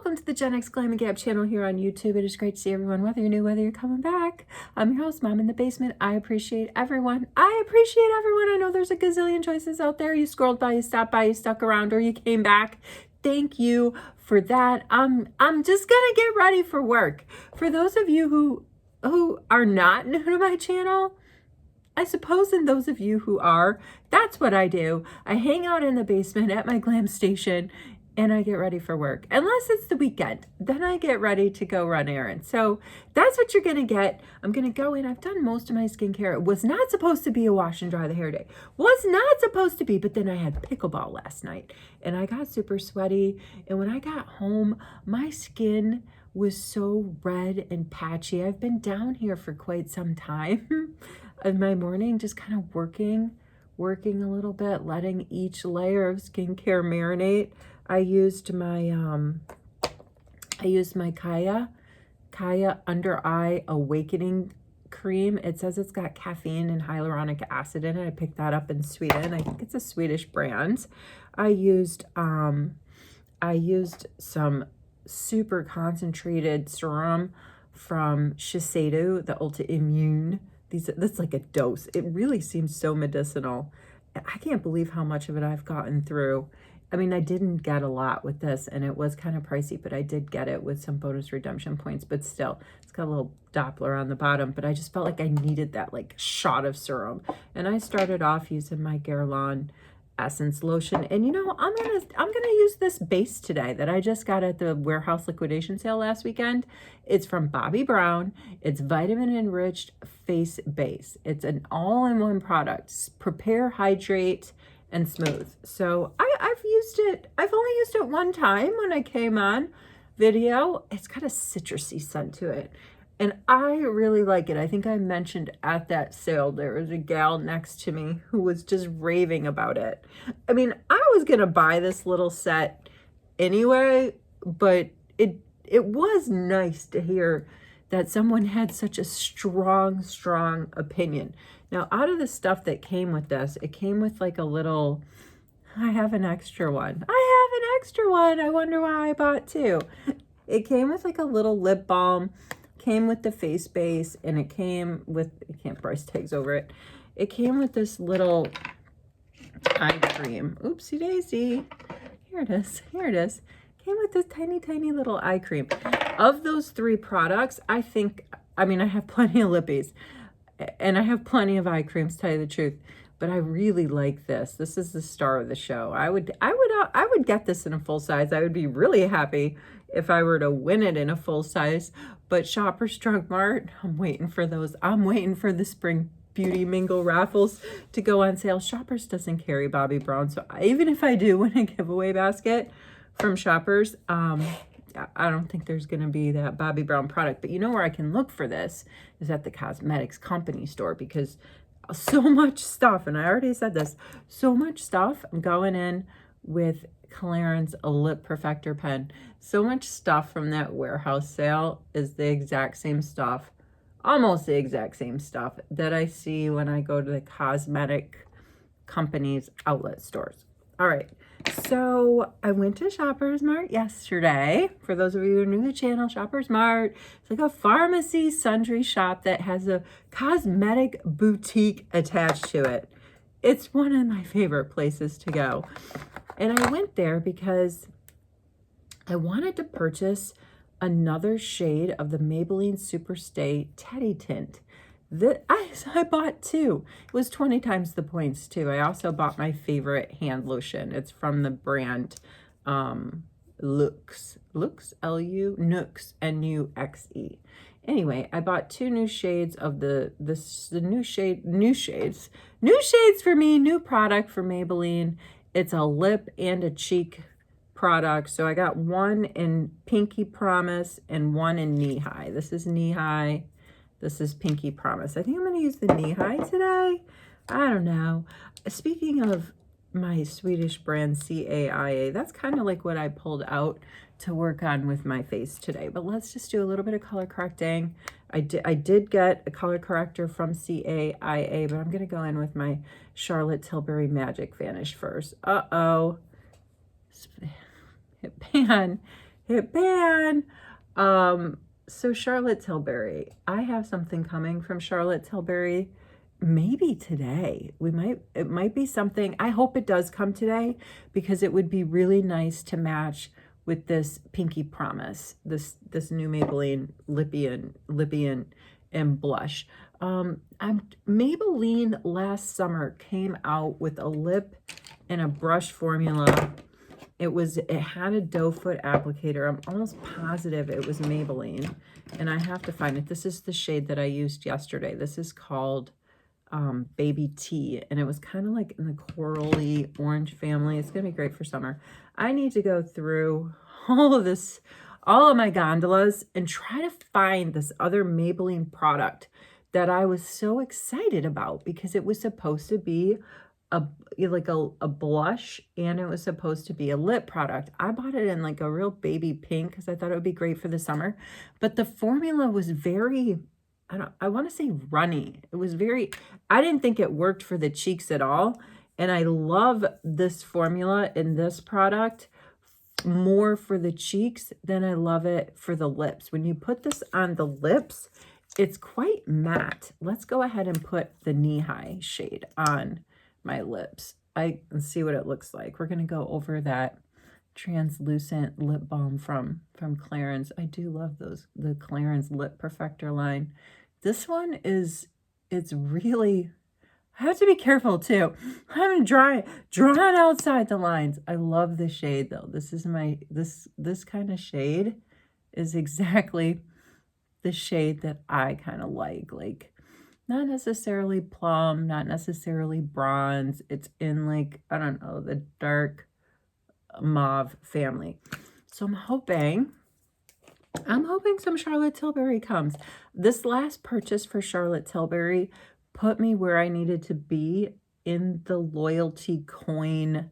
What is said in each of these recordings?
welcome to the GenX Glam Gab Channel here on YouTube. It is great to see everyone, whether you're new, whether you're coming back. I'm your host, Mom in the Basement. I appreciate everyone. I know there's a gazillion choices out there. You scrolled by, you stopped by, you stuck around, or you came back. Thank you for that. I'm just gonna get ready for work. For those of you who are not new to my channel, I suppose, and those of you who are, that's what I do. I hang out in the basement at my glam station and I get ready for work. Unless it's the weekend, then I get ready to go run errands. So that's what you're gonna get. I'm gonna go in. I've done most of my skincare. It was not supposed to be a wash and dry the hair day. Was not supposed to be, but then I had pickleball last night and I got super sweaty. And when I got home, my skin was so red and patchy. I've been down here for quite some time. In my morning, just kind of working a little bit, letting each layer of skincare marinate. I used my Kaya Under Eye Awakening cream. It says it's got caffeine and hyaluronic acid in it. I picked that up in Sweden. I think it's a Swedish brand. I used some super concentrated serum from Shiseido, the Ultra Immune. That's like a dose. It really seems so medicinal. I can't believe how much of it I've gotten through. I mean, I didn't get a lot with this and it was kind of pricey, but I did get it with some bonus redemption points, but still it's got a little Doppler on the bottom, but I just felt like I needed that like shot of serum. And I started off using my Guerlain Essence lotion, and you know, I'm gonna use this base today that I just got at the warehouse liquidation sale last weekend. It's from Bobbi Brown. It's vitamin enriched face base. It's an all-in-one product. Prepare, hydrate, and smooth. So I've used it. I've only used it one time when I came on video. It's got a citrusy scent to it. And I really like it. I think I mentioned at that sale, there was a gal next to me who was just raving about it. I mean, I was going to buy this little set anyway, but it was nice to hear that someone had such a strong opinion. Now, out of the stuff that came with this, it came with like a little, I have an extra one. I wonder why I bought two. It came with like a little lip balm, came with the face base, and it came with, I can't price tags over it. It came with this little eye cream. Oopsie daisy. Here it is. Came with this tiny little eye cream. Of those three products, I have plenty of lippies and I have plenty of eye creams, to tell you the truth, but I really like this. This is the star of the show. I would get this in a full size. I would be really happy if I were to win it in a full size. But Shoppers Drug Mart, I'm waiting for those. I'm waiting for the Spring Beauty Mingle raffles to go on sale. Shoppers doesn't carry Bobbi Brown, so even if I do win a giveaway basket from Shoppers, I don't think there's going to be that Bobbi Brown product. But you know where I can look for this is at the cosmetics company store, because so much stuff, and I already said this, so much stuff. I'm going in with Clarins a lip perfector pen. So much stuff from that warehouse sale is the exact same stuff, almost the exact same stuff that I see when I go to the cosmetic companies outlet stores. All right, so I went to Shoppers Mart yesterday. For those of you who are new to the channel, Shoppers Mart, it's like a pharmacy sundry shop that has a cosmetic boutique attached to it. It's one of my favorite places to go. And I went there because I wanted to purchase another shade of the Maybelline SuperStay Teddy Tint. I bought two. It was 20 times the points too. I also bought my favorite hand lotion. It's from the brand Lux, Nux, N-U-X-E. Anyway, I bought two new shades of the new shades for me, new product for Maybelline. It's a lip and a cheek product. So I got one in Pinky Promise and one in Knee High. This is Knee High. This is Pinky Promise. I think I'm going to use the Knee High today. I don't know. Speaking of my Swedish brand CAIA, that's kind of like what I pulled out to work on with my face today. But let's just do a little bit of color correcting. I did get a color corrector from CAIA, but I'm going to go in with my Charlotte Tilbury Magic Vanish first. Uh-oh. Hit pan. hit pan. So Charlotte Tilbury, I have something coming from Charlotte Tilbury. Maybe today. It might be something. I hope it does come today because it would be really nice to match with this Pinky Promise, this new Maybelline Lippy and blush. Maybelline last summer came out with a lip and a brush formula. It had a doe foot applicator. I'm almost positive it was Maybelline, and I have to find it. This is the shade that I used yesterday. This is called Baby Tea, and it was kind of like in the corally orange family. It's gonna be great for summer. I need to go through all of my gondolas and try to find this other Maybelline product that I was so excited about because it was supposed to be a blush, and it was supposed to be a lip product. I bought it in like a real baby pink because I thought it would be great for the summer, but the formula was very, I want to say runny. It was very, I didn't think it worked for the cheeks at all. And I love this formula in this product more for the cheeks than I love it for the lips. When you put this on the lips, it's quite matte. Let's go ahead and put the knee high shade on my lips. I can see what it looks like. We're going to go over that translucent lip balm from Clarins. I do love the Clarins Lip Perfector line. This one it's really, I have to be careful too. I'm drawn outside the lines. I love the shade though. This is this kind of shade is exactly the shade that I kind of like not necessarily plum, not necessarily bronze. It's in like, I don't know, the dark mauve family. So I'm hoping some Charlotte Tilbury comes. This last purchase for Charlotte Tilbury put me where I needed to be in the loyalty coin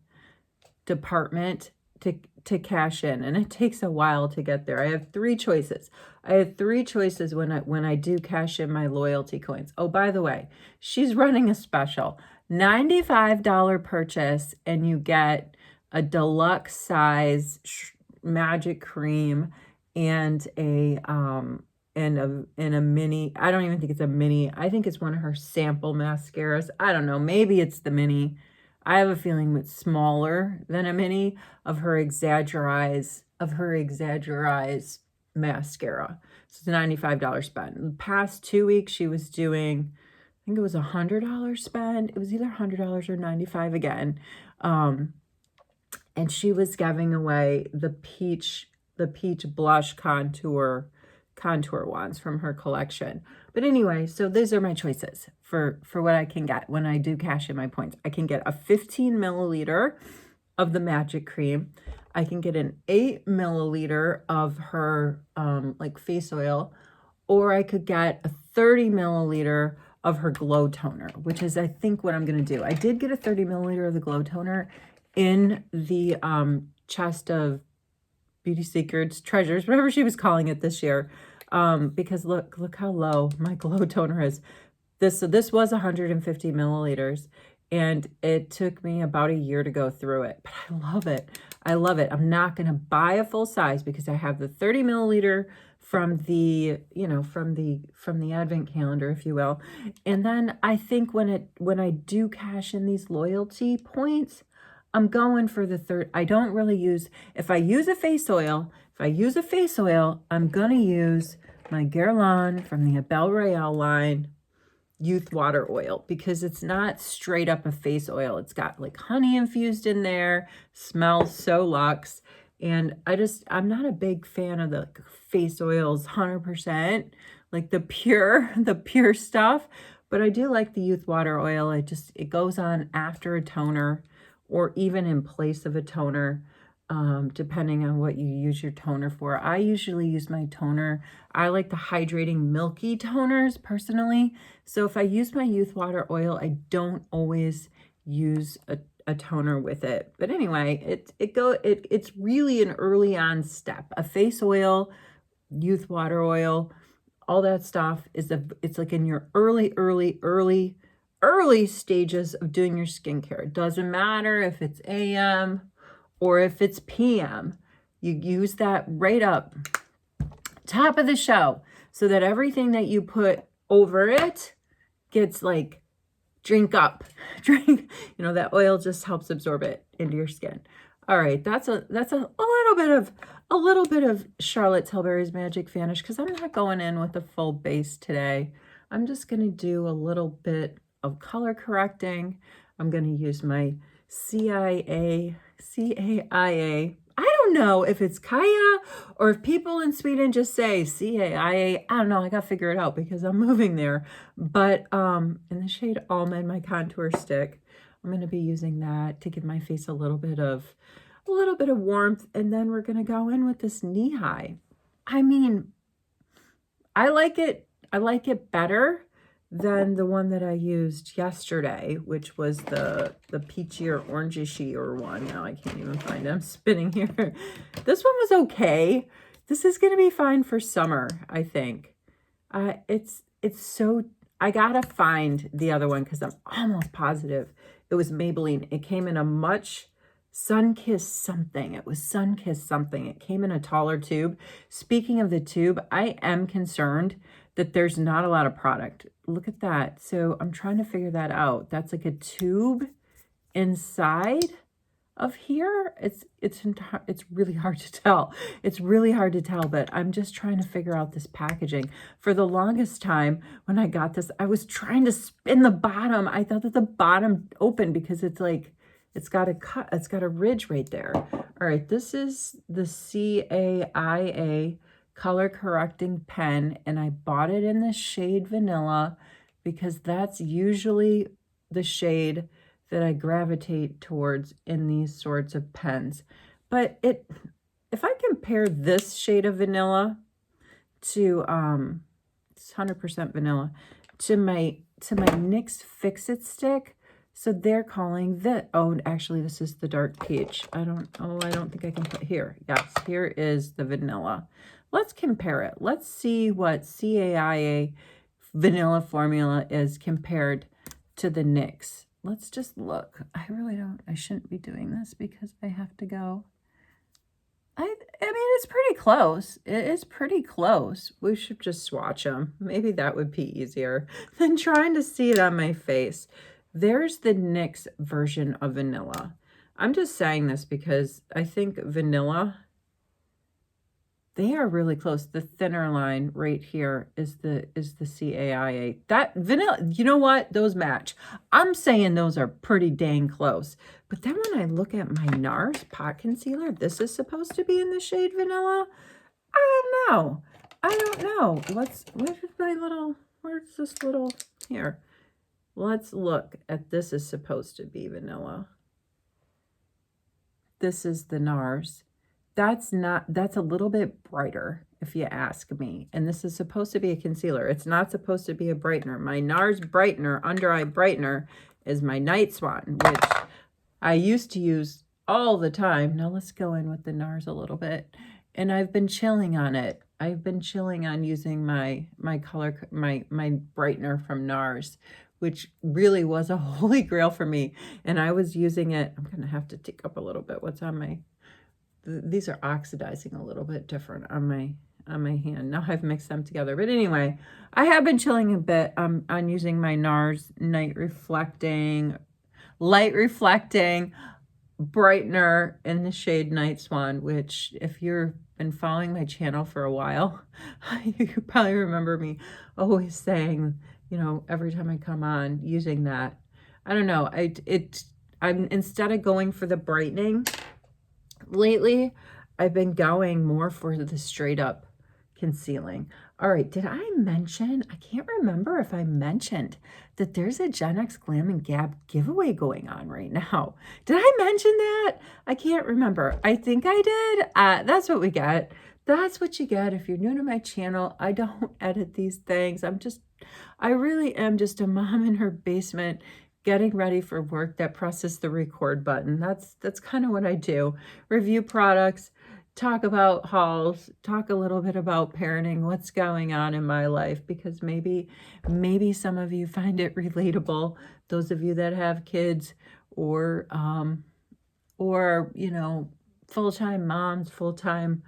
department to cash in, and it takes a while to get there. I have three choices. When I do cash in my loyalty coins. Oh, by the way, she's running a special $95 purchase, and you get a deluxe size magic cream and a mini. I don't even think it's a mini. I think it's one of her sample mascaras. I don't know. Maybe it's the mini. I have a feeling it's smaller than a mini of her exaggerize mascara. So it's a $95 spend. In the past 2 weeks, she was doing, I think it was $100 spend. It was either $100 or $95 again. And she was giving away the peach blush contour wands from her collection. But anyway, so these are my choices for what I can get when I do cash in my points. I can get a 15 milliliter of the magic cream. I can get an 8 milliliter of her like face oil, or I could get a 30 milliliter of her glow toner, which is I think what I'm going to do. I did get a 30 milliliter of the glow toner in the chest of Beauty Secrets treasures, whatever she was calling it this year, because look how low my glow toner is. So this was 150 milliliters, and it took me about a year to go through it, but I love it. I'm not going to buy a full size because I have the 30 milliliter from the advent calendar, if you will. And then I think when I do cash in these loyalty points, I'm going for the third. I don't really use, if I use a face oil, I'm going to use my Guerlain from the Belle Royale line Youth Water Oil, because it's not straight up a face oil. It's got like honey infused in there, smells so luxe. And I'm not a big fan of the face oils 100%, like the pure stuff, but I do like the Youth Water Oil. It goes on after a toner or even in place of a toner, depending on what you use your toner for. I usually use my toner. I like the hydrating milky toners personally. So if I use my Youth Water Oil, I don't always use a toner with it. But anyway, it's really an early on step. A face oil, Youth Water Oil, all that stuff it's like in your early stages of doing your skincare. It doesn't matter if it's AM or if it's PM. You use that right up top of the show so that everything that you put over it gets like drink, you know, that oil just helps absorb it into your skin. All right, that's a little bit of Charlotte Tilbury's Magic Vanish, because I'm not going in with a full base today. I'm just going to do a little bit of color correcting. I'm going to use my CAIA. I don't know if it's Kaya or if people in Sweden just say CAIA. I don't know. I got to figure it out because I'm moving there. But in the shade Almond, my contour stick, I'm going to be using that to give my face a little bit of warmth. And then we're going to go in with this knee high. I mean, I like it better than the one that I used yesterday, which was the peachier orangey one. Now I can't even find it. I'm spinning here. This one was okay. This is going to be fine for summer, I think. It's so, I gotta find the other one because I'm almost positive it was Maybelline. It came in a much sun-kissed something. It was sun-kissed something. It came in a taller tube. Speaking of the tube, I am concerned that there's not a lot of product. Look at that. So I'm trying to figure that out. That's like a tube inside of here. It's really hard to tell. It's really hard to tell, but I'm just trying to figure out this packaging. For the longest time when I got this, I was trying to spin the bottom. I thought that the bottom opened because it's like, it's got a cut, it's got a ridge right there. All right, this is the CAIA color correcting pen, and I bought it in the shade Vanilla because that's usually the shade that I gravitate towards in these sorts of pens. But if I compare this shade of Vanilla to it's 100% Vanilla to my NYX Fix-It stick, so they're calling that, oh, actually this is the dark peach. I don't think I can put here. Yes, here is the Vanilla. Let's compare it. Let's see what CAIA Vanilla formula is compared to the NYX. Let's just look. I shouldn't be doing this because I have to go. I mean, it's pretty close. It is pretty close. We should just swatch them. Maybe that would be easier than trying to see it on my face. There's the NYX version of Vanilla. I'm just saying this because I think Vanilla, they are really close. The thinner line right here is the CAIA. That Vanilla, you know what? Those match. I'm saying those are pretty dang close. But then when I look at my NARS pot concealer, this is supposed to be in the shade Vanilla. I don't know. Where's this little, here. Let's look at, this is supposed to be Vanilla. This is the NARS. That's a little bit brighter, if you ask me. And this is supposed to be a concealer. It's not supposed to be a brightener. My NARS brightener, under eye brightener, is my Night Swan, which I used to use all the time. Now let's go in with the NARS a little bit. And I've been chilling on it. I've been chilling on using my brightener from NARS, which really was a holy grail for me. And I was using it. I'm going to have to take up a little bit what's on my, these are oxidizing a little bit different on my hand. Now I've mixed them together. But anyway, I have been chilling a bit on using my NARS light reflecting brightener in the shade Night Swan, which if you've been following my channel for a while, you probably remember me always saying, you know, every time I come on using that. I don't know. I'm instead of going for the brightening lately, I've been going more for the straight up concealing. All right, did I mention, I can't remember if I mentioned that there's a GenX Glam Gab giveaway going on right now. Did I mention that? I can't remember. I think I did. That's what we get. That's what you get if you're new to my channel. I don't edit these things. I really am just a mom in her basement getting ready for work that presses the record button. That's kind of what I do. Review products, talk about hauls, talk a little bit about parenting, what's going on in my life, because maybe some of you find it relatable. Those of you that have kids or you know, full-time moms, full-time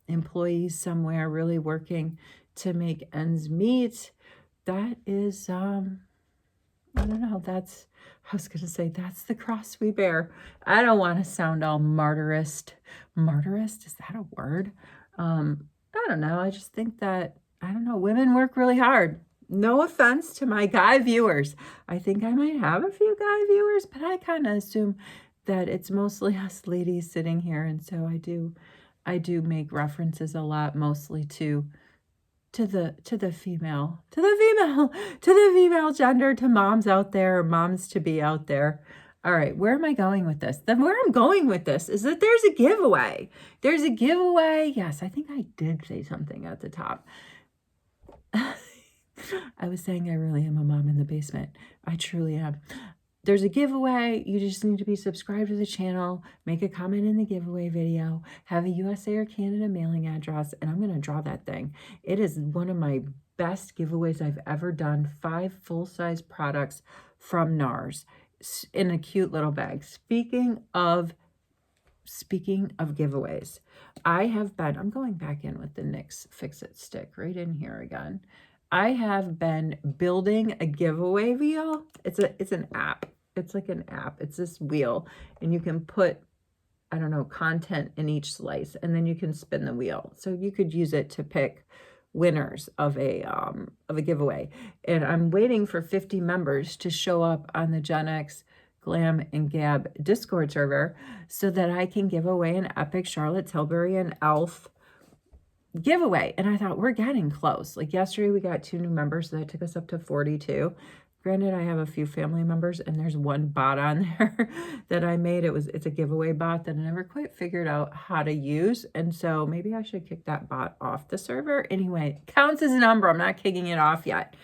employees somewhere really working to make ends meet. That is, I don't know, that's, I was going to say, that's the cross we bear. I don't want to sound all martyrist. Martyrist, is that a word? I don't know. I just think that, I don't know, women work really hard. No offense to my guy viewers. I think I might have a few guy viewers, but I kind of assume that it's mostly us ladies sitting here. And so I do make references a lot, mostly to the female gender, to moms out there, moms to be out there. All right, where am I going with this? Where I'm going with this is that there's a giveaway. There's a giveaway. Yes, I think I did say something at the top. I was saying I really am a mom in the basement. I truly am. There's a giveaway. You just need to be subscribed to the channel, make a comment in the giveaway video, have a USA or Canada mailing address, and I'm going to draw that thing. It is one of my best giveaways I've ever done. 5 full-size products from NARS in a cute little bag. Speaking of giveaways, I'm going back in with the NYX Fix-It stick right in here again. I have been building a giveaway wheel. It's an app. It's like an app. It's this wheel, and you can put, I don't know, content in each slice, and then you can spin the wheel. So you could use it to pick winners of a giveaway. And I'm waiting for 50 members to show up on the GenX Glam and Gab Discord server so that I can give away an epic Charlotte Tilbury and e.l.f. giveaway. And I thought, we're getting close. Like yesterday we got 2 new members, so that took us up to 42. Granted, I have a few family members, and there's one bot on there that I made. It's a giveaway bot that I never quite figured out how to use, and so maybe I should kick that bot off the server. Anyway, counts as a number. I'm not kicking it off yet.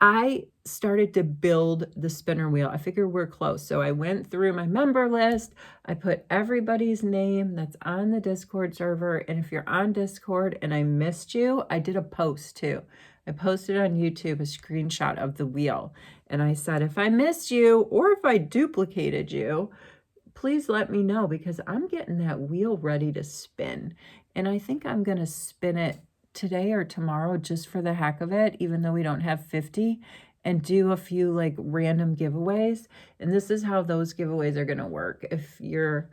I started to build the spinner wheel. I figured we're close. So I went through my member list. I put everybody's name that's on the Discord server. And if you're on Discord and I missed you, I did a post too. I posted on YouTube a screenshot of the wheel. And I said, if I missed you or if I duplicated you, please let me know, because I'm getting that wheel ready to spin. And I think I'm going to spin it today or tomorrow just for the heck of it, even though we don't have 50, and do a few like random giveaways. And this is how those giveaways are going to work. If you're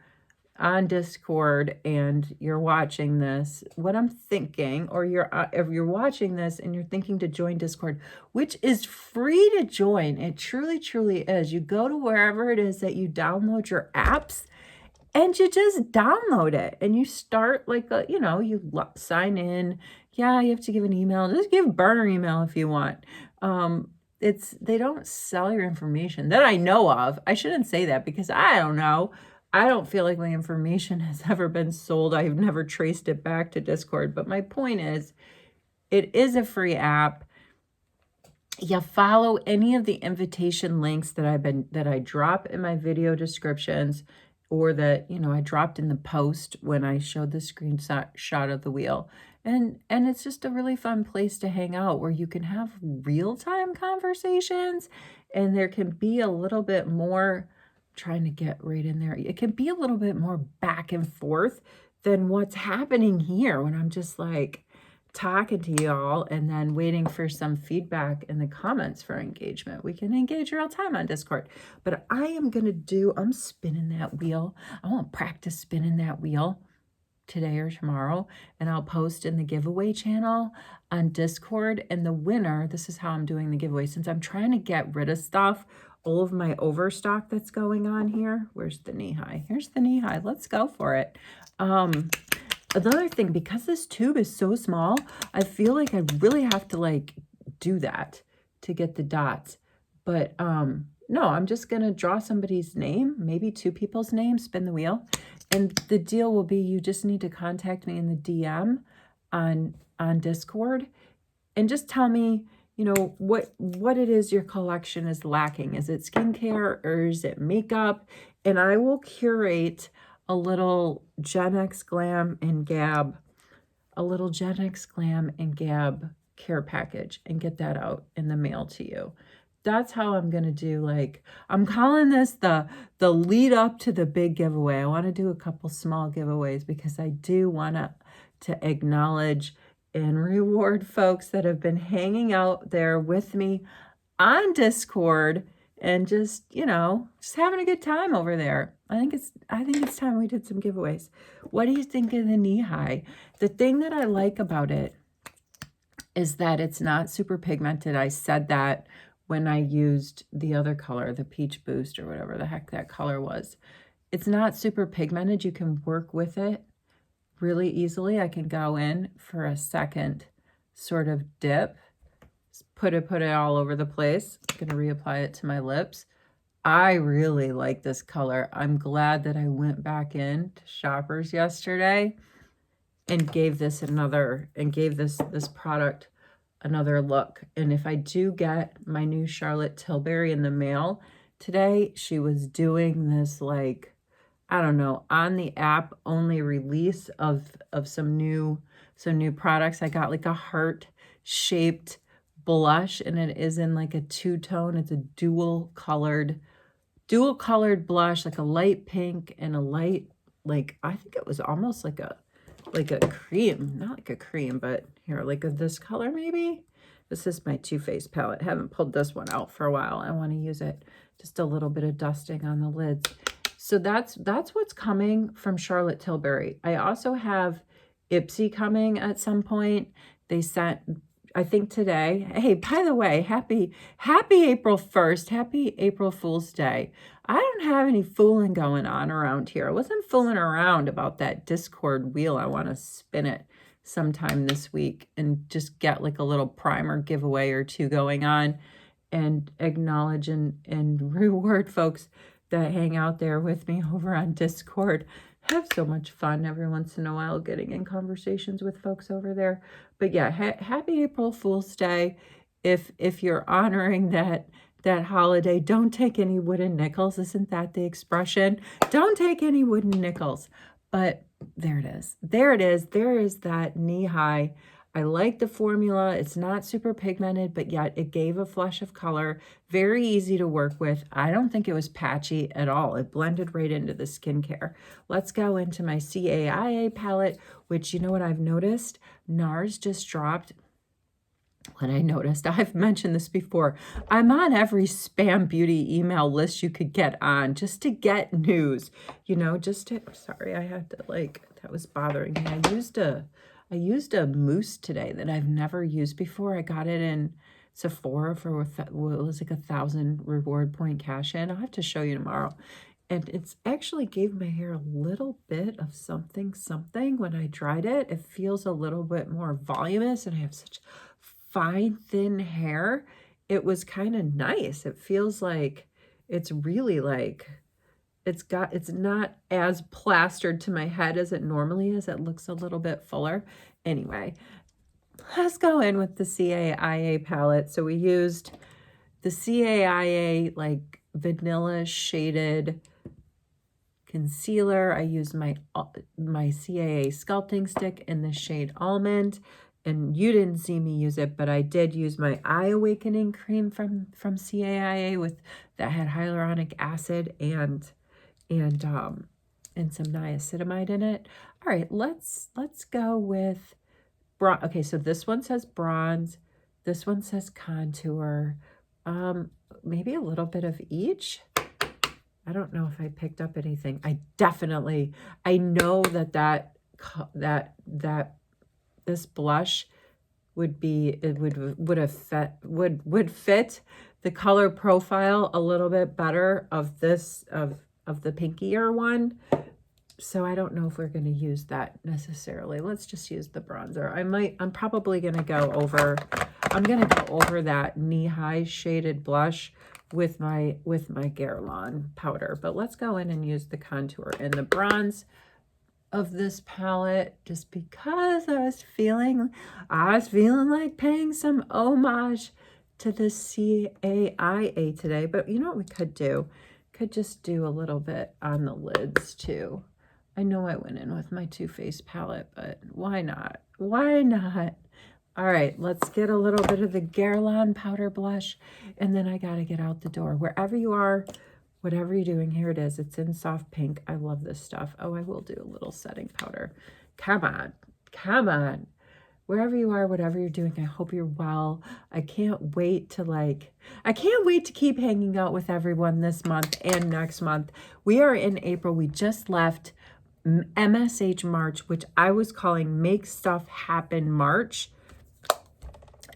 on Discord and you're watching this, what I'm thinking, or if you're watching this and you're thinking to join Discord, which is free to join, it truly, truly is. You go to wherever it is that you download your apps, and you just download it, and you start like you sign in. Yeah, you have to give an email. Just give burner email if you want. They don't sell your information that I know of. I shouldn't say that because I don't know. I don't feel like my information has ever been sold. I've never traced it back to Discord. But my point is, it is a free app. You follow any of the invitation links that I drop in my video descriptions, or that, I dropped in the post when I showed the screenshot of the wheel. And it's just a really fun place to hang out where you can have real-time conversations, and there can be a little bit more, trying to get right in there, it can be a little bit more back and forth than what's happening here when I'm just like talking to y'all and then waiting for some feedback in the comments for engagement. We can engage real time on Discord. But I'm spinning that wheel. I want to practice spinning that wheel today or tomorrow, and I'll post in the giveaway channel on Discord. And the winner, this is how I'm doing the giveaway, since I'm trying to get rid of stuff, all of my overstock that's going on here. Where's the knee high? Here's the knee high. Let's go for it. Another thing, because this tube is so small, I feel like I really have to like do that to get the dots. But no, I'm just going to draw somebody's name, maybe 2 people's names, spin the wheel. And the deal will be, you just need to contact me in the DM on Discord and just tell me, what it is your collection is lacking. Is it skincare or is it makeup? And I will curate a little GenX Glam and Gab, care package, and get that out in the mail to you. that's how I'm going to do, like, I'm calling this the lead up to the big giveaway. I want to do a couple small giveaways because I do want to acknowledge and reward folks that have been hanging out there with me on Discord and just, you know, just having a good time over there. I think it's time we did some giveaways. What do you think of the knee high? The thing that I like about it is that it's not super pigmented. I said that when I used the other color, the Peach Boost or whatever the heck that color was. It's not super pigmented. You can work with it really easily. I can go in for a second sort of dip, put it all over the place. I'm going to reapply it to my lips. I really like this color. I'm glad that I went back in to Shoppers yesterday and gave this this product another look. And if I do get my new Charlotte Tilbury in the mail today, she was doing this, like, I don't know, on the app only release of some new products. I got like a heart shaped blush, and it is in like a two-tone. It's a dual colored blush, like a light pink and a light, like, I think it was almost like a cream, not like a cream, but here, like this color maybe. This is my Too Faced palette. Haven't pulled this one out for a while. I want to use it. Just a little bit of dusting on the lids. So that's what's coming from Charlotte Tilbury. I also have Ipsy coming at some point. They sent, I think today. Hey, by the way, happy April 1st. Happy April Fool's Day. I don't have any fooling going on around here. I wasn't fooling around about that Discord wheel. I want to spin it sometime this week and just get like a little primer giveaway or two going on and acknowledge and reward folks that hang out there with me over on Discord. I have so much fun every once in a while getting in conversations with folks over there. But yeah, happy April Fool's Day. If you're honoring that holiday, don't take any wooden nickels. Isn't that the expression? Don't take any wooden nickels. But there it is. There it is. There is that knee high. I like the formula. It's not super pigmented, but yet it gave a flush of color. Very easy to work with. I don't think it was patchy at all. It blended right into the skincare. Let's go into my CAIA palette, which, you know what I've noticed? NARS just dropped. What I noticed, I've mentioned this before, I'm on every spam beauty email list you could get on just to get news, you know, sorry, I had to, like, that was bothering me. I used a mousse today that I've never used before. I got it in Sephora for what was like 1,000 reward point cash in. I'll have to show you tomorrow. And it's actually gave my hair a little bit of something when I dried it. It feels a little bit more voluminous, and I have such fine, thin hair. It was kind of nice. It feels like it's really like, it's not as plastered to my head as it normally is. It looks a little bit fuller. Anyway, let's go in with the CAIA palette. So we used the CAIA like vanilla shaded concealer. I used my CAA sculpting stick in the shade Almond. And you didn't see me use it, but I did use my Eye Awakening cream from CAIA with that had hyaluronic acid and some niacinamide in it. All right, let's go with bronze. Okay, so this one says bronze, this one says contour. Maybe a little bit of each. I don't know if I picked up anything. I know that this blush would fit the color profile a little bit better of this of the pinkier one. So I don't know if we're going to use that necessarily. Let's just use the bronzer. I'm probably going to go over that knee-high shaded blush with my Guerlain powder. But let's go in and use the contour and the bronze of this palette, just because I was feeling like paying some homage to the CAIA today. But you know what we could do? Could just do a little bit on the lids too. I know I went in with my Too Faced palette, but why not? Why not? All right, let's get a little bit of the Guerlain powder blush, and then I got to get out the door. Wherever you are, whatever you're doing, here it is. It's in soft pink. I love this stuff. Oh, I will do a little setting powder. Come on. Come on. Wherever you are, whatever you're doing, I hope you're well. I can't wait to keep hanging out with everyone this month and next month. We are in April. We just left MSH March, which I was calling Make Stuff Happen March.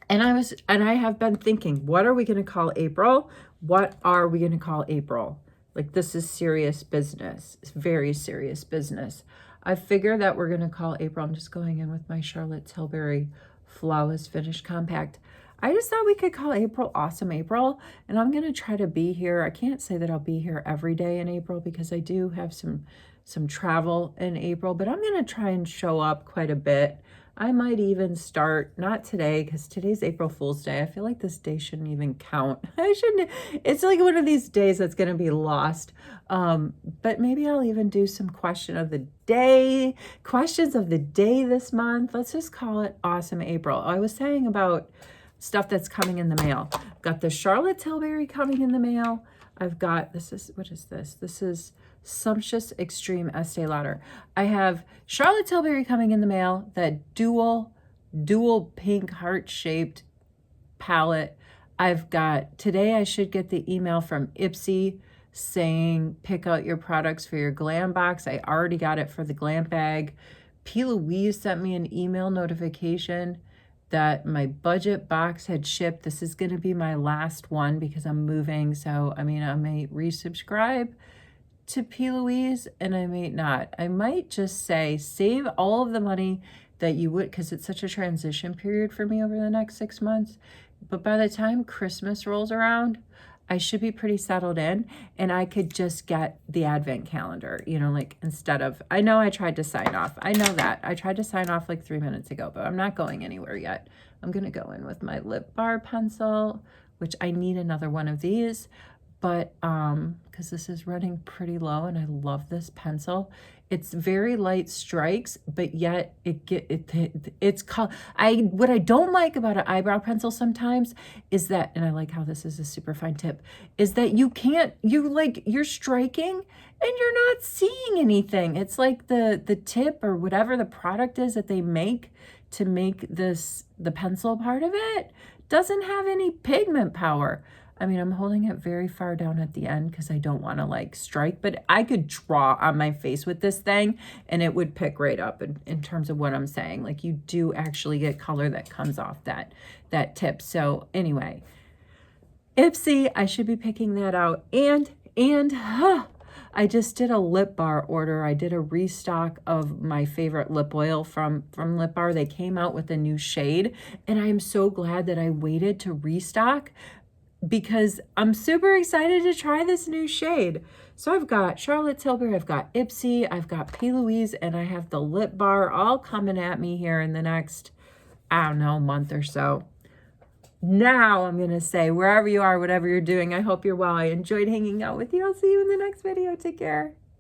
And I have been thinking, what are we going to call April? What are we going to call April? Like, this is serious business. It's very serious business. I figure that we're going to call April. I'm just going in with my Charlotte Tilbury Flawless Finish Compact. I just thought we could call April Awesome April. And I'm going to try to be here. I can't say that I'll be here every day in April because I do have some travel in April. But I'm going to try and show up quite a bit. I might even start, not today, because today's April Fool's Day. I feel like this day shouldn't even count. I shouldn't, it's like one of these days that's going to be lost. But maybe I'll even do some questions of the day this month. Let's just call it Awesome April. I was saying about stuff that's coming in the mail. Got the Charlotte Tilbury coming in the mail. I've got, what is this? This is Sumptuous Extreme Estee Lauder. I have Charlotte Tilbury coming in the mail, that dual pink heart-shaped palette. I've got, today I should get the email from Ipsy saying, pick out your products for your glam box. I already got it for the glam bag. P. Louise sent me an email notification that my budget box had shipped. This is going to be my last one because I'm moving. So, I mean, I may resubscribe to P. Louise and I may not. I might just say save all of the money that you would, because it's such a transition period for me over the next 6 months. But by the time Christmas rolls around, I should be pretty settled in and I could just get the advent calendar, you know, like instead of, I know I tried to sign off. I know that. I tried to sign off like 3 minutes ago, but I'm not going anywhere yet. I'm going to go in with my lip bar pencil, which I need another one of these. But because this is running pretty low and I love this pencil. It's very light strikes, but yet it's called, what I don't like about an eyebrow pencil sometimes is that, and I like how this is a super fine tip, is that you're striking and you're not seeing anything. It's like the tip or whatever the product is that they make to make this, the pencil part of it, doesn't have any pigment power. I mean, I'm holding it very far down at the end because I don't want to like strike, but I could draw on my face with this thing and it would pick right up in terms of what I'm saying. Like, you do actually get color that comes off that tip. So anyway, Ipsy, I should be picking that out. And I just did a lip bar order. I did a restock of my favorite lip oil from Lip Bar. They came out with a new shade and I am so glad that I waited to restock, because I'm super excited to try this new shade. So I've got Charlotte Tilbury, I've got Ipsy, I've got P. Louise, and I have the Lip Bar all coming at me here in the next, I don't know, month or so. Now I'm going to say, wherever you are, whatever you're doing, I hope you're well. I enjoyed hanging out with you. I'll see you in the next video. Take care.